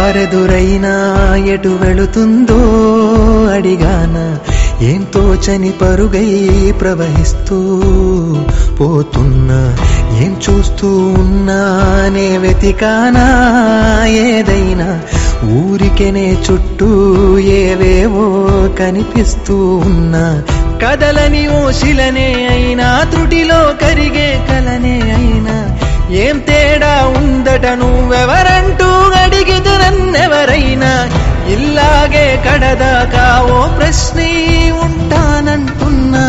దారెదురైనా ఎటు వెళుతుందో అడిగాన ఏం తోచని పరుగై ప్రవహిస్తూ పోతున్నా ఏం చూస్తూ ఉన్నానే వెతికానా ఏదైనా ఊరికెనే చుట్టూ ఏవేవో కనిపిస్తూ ఉన్నా కదలని ఓ శిలనే అయినా త్రుటిలో కరిగే కలనే అయినా ఏం తేడా ఉందట నువ్వెవరంటూ అడిగిదు నన్నెవరైనా ఇల్లాగే కడదాకా ఓ ప్రశ్నే ఉంటానంటున్నా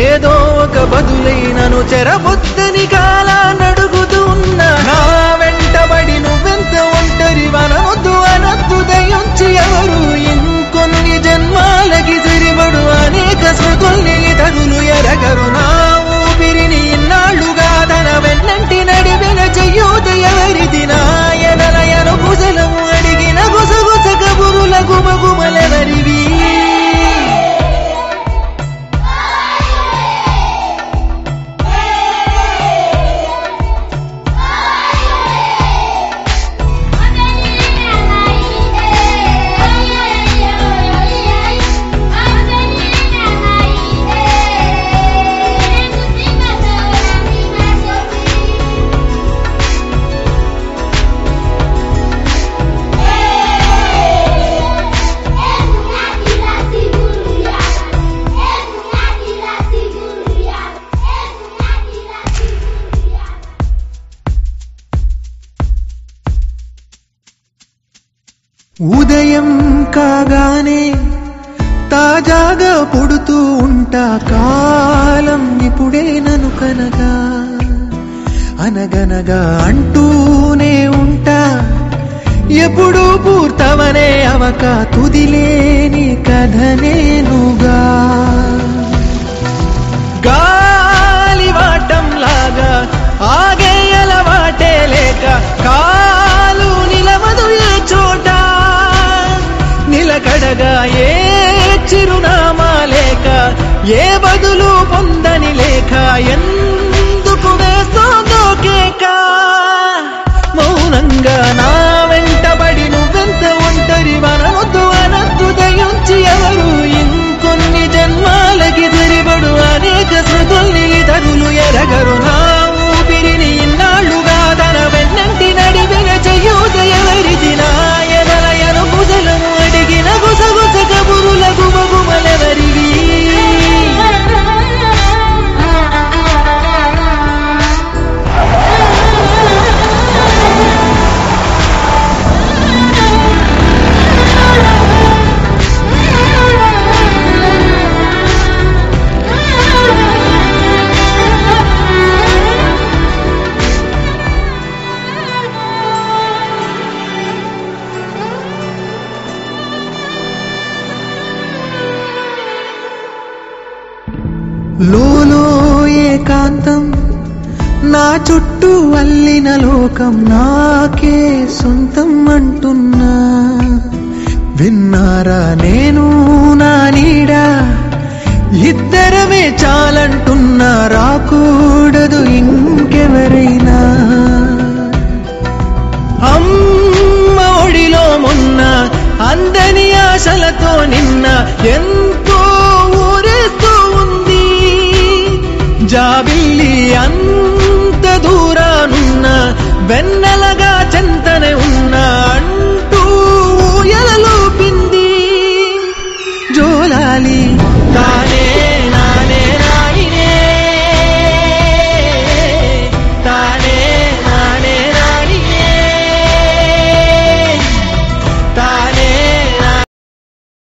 ఏదో ఒక బదులైనను చెరబొద్దని కాలానడుగుతూ ఉన్నా నా వెంటబడి నువ్వెంత ఒంటరి వనవద్దు అనద్దు దయించి ఎవరు ఇంకొన్ని జన్మాలకి సరిపడు అనేక స్మృతుల్ని తగులు ఎరగరు నా ఊపిరిని ఇన్నాళ్లుగా తన వెన్నంటి నడిపిన చెయ్యూత ఎవరిది నాయనలయను కుశలము అడిగిన గుసగుస కబురుల గుమగుమలెవరివి ఉదయం కాగానే తాజాగా పుడుతూ ఉంటా కాలం ఇప్పుడే నన్ను కనగా అనగనగా అంటూనే ఉంటా ఎప్పుడూ పూర్తవనే అవక తుదిలేని కథనేనుగా గాలివాటంలాగా ఆగే అలవాటే లేక కాలు నిలవదు ఏ చోట నిలకడగా ఏ చిరునామా లేక ఏ బదులు పొందని లేక ఎందుకు వేస్తోందో కేక మౌనంగా నా వెంటబడి నువ్వెంత ఒంటరి వనవద్దు అనద్దు దయించి ఎవరు ఇంకొన్ని జన్మాలకి సరిపడు అనేక స్మృతుల్ని తగులు ఎరగరు నా ఊపిరిని ఇన్నాళ్లుగా తన వెన్నంటి నడిపిన చెయ్యూత ఎవరిది నాయనలయను కుశలము అడిగిన గుసగుస కబురుల గుమగుమలెవరివి లోలో ఏకాంతం నా చుట్టూ అల్లిన లోకం నాకే సొంతం అంటున్నా విన్నారా నేను నా నీడా ఇద్దరమే చాలంటున్నా రాకూడదు ఇంకెవరైనా అమ్మ ఒడిలో మొన్న అందని ఆశలతో నిన్న ఎంతో ఊరేస్తూ ఉంది జాబిల్లి అంత దూరానున్న వెన్నెలగా